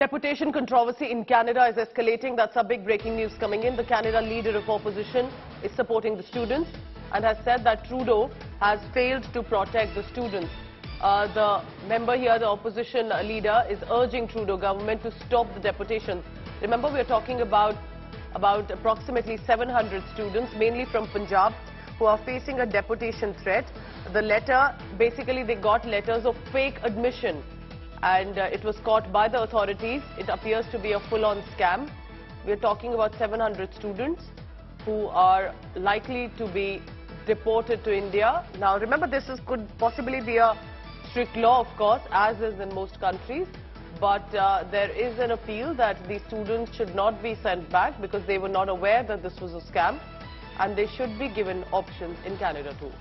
Deportation controversy in Canada is escalating. That's our big breaking news coming in. The Canada leader of opposition is supporting the students and has said that Trudeau has failed to protect the students. The member here, the opposition leader, is urging Trudeau government to stop the deportations. Remember, we're talking about approximately 700 students, mainly from Punjab, who are facing a deportation threat. The letter, basically they got letters of fake admission, and it was caught by the authorities. It appears to be a full-on scam. We're talking about 700 students who are likely to be deported to India. Now remember, could possibly be a strict law, of course, as is in most countries, but there is an appeal that these students should not be sent back because they were not aware that this was a scam, and they should be given options in Canada too.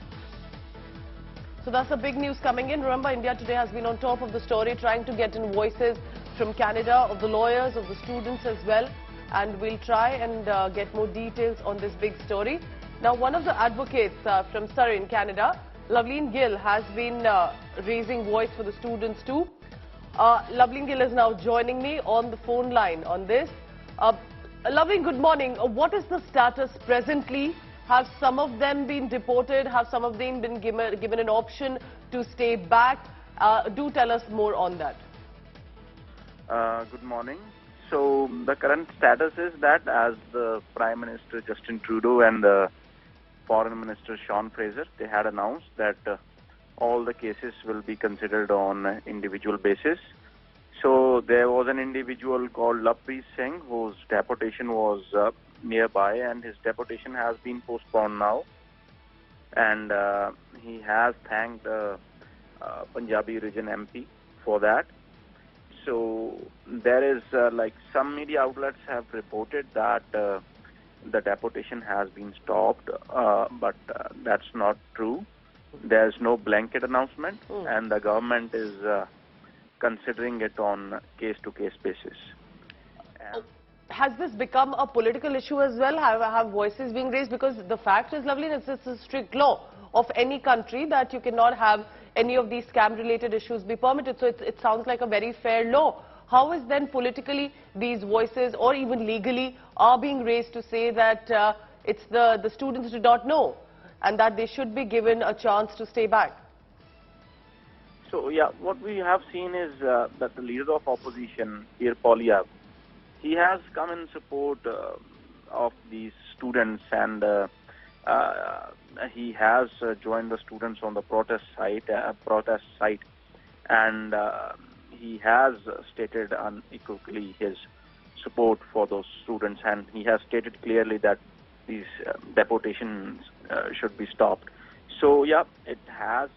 So that's the big news coming in. Remember, India Today has been on top of the story, trying to get in voices from Canada, of the lawyers, of the students as well. And we'll try and get more details on this big story. Now, one of the advocates from Surrey in Canada, Loveleen Gill, has been raising voice for the students too. Loveleen Gill is now joining me on the phone line on this. Loveleen, good morning. What is the status presently? Have some of them been deported? Have some of them been given an option to stay back? Do tell us more on that. Good morning. So the current status is that as the Prime Minister Justin Trudeau and the Foreign Minister Sean Fraser, they had announced that all the cases will be considered on individual basis. So there was an individual called Lovepreet Singh whose deportation was nearby, and his deportation has been postponed now, and he has thanked the Punjabi region MP for that. So there is like some media outlets have reported that the deportation has been stopped, but that's not true. There's no blanket announcement, and the government is considering it on case-to-case basis. Has this become a political issue as well? Have voices being raised? Because the fact is, Loveleen, it's a strict law of any country that you cannot have any of these scam-related issues be permitted. So it sounds like a very fair law. How is then politically these voices, or even legally, are being raised to say that it's the students do not know and that they should be given a chance to stay back? So yeah, what we have seen is that the leader of opposition, Pierre Poilievre, he has come in support of these students, and he has joined the students on the protest site, and he has stated unequivocally his support for those students, and he has stated clearly that these deportations should be stopped. So yeah, it has,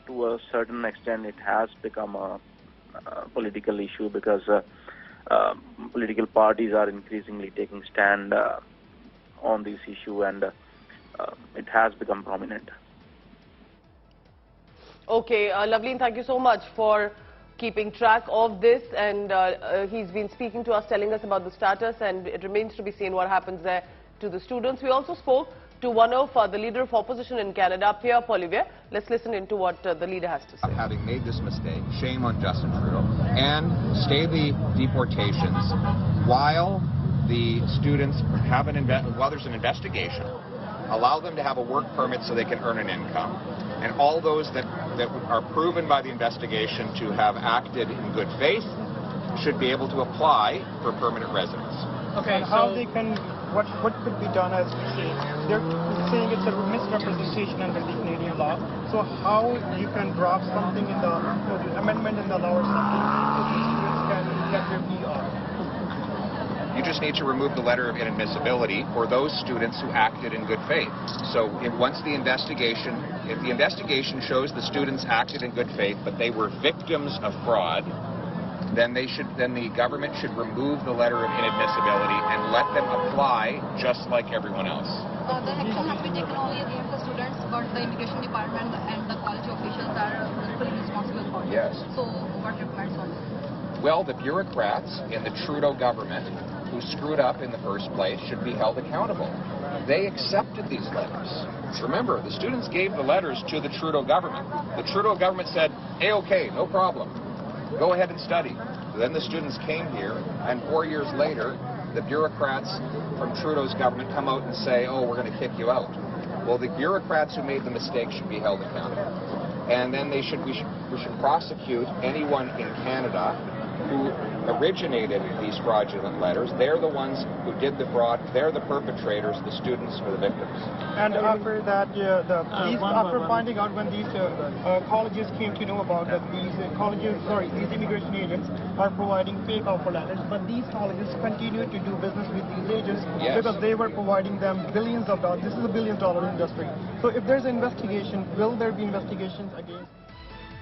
to a certain extent, it has become a political issue because political parties are increasingly taking stand on this issue, and it has become prominent. Okay, Loveleen, thank you so much for keeping track of this, and he's been speaking to us, telling us about the status, and it remains to be seen what happens there to the students. We also spoke to one of the leader of opposition in Canada, Pierre Poilievre. Let's listen into what the leader has to say. Having made this mistake, shame on Justin Trudeau, and stay the deportations while the students have while there's an investigation. Allow them to have a work permit so they can earn an income, and all those that are proven by the investigation to have acted in good faith should be able to apply for permanent residence. Okay, how they can, what could be done, as we say, they're saying it's a misrepresentation under the Canadian law. So how you can drop something in the amendment in the law or something so the students can get their VR? You just need to remove the letter of inadmissibility for those students who acted in good faith. So if the investigation shows the students acted in good faith, but they were victims of fraud, then the government should remove the letter of inadmissibility and let them apply just like everyone else. The action has been taken only against the students, but the immigration department and the college officials are fully responsible for it. Yes. So what recommends on this? Well, the bureaucrats in the Trudeau government who screwed up in the first place should be held accountable. They accepted these letters. Remember, the students gave the letters to the Trudeau government. The Trudeau government said, hey, okay, no problem. Go ahead and study. Then the students came here, and 4 years later, the bureaucrats from Trudeau's government come out and say, oh, we're going to kick you out. Well, the bureaucrats who made the mistake should be held accountable. And then we should prosecute anyone in Canada who originated these fraudulent letters. They're the ones who did the fraud. They're the perpetrators. The students are the victims. And after that, after finding out when these colleges came to know about that these these immigration agents are providing fake offer letters, but these colleges continue to do business with these agents because they were providing them billions of dollars. This is a billion-dollar industry. So if there's an investigation, will there be investigations against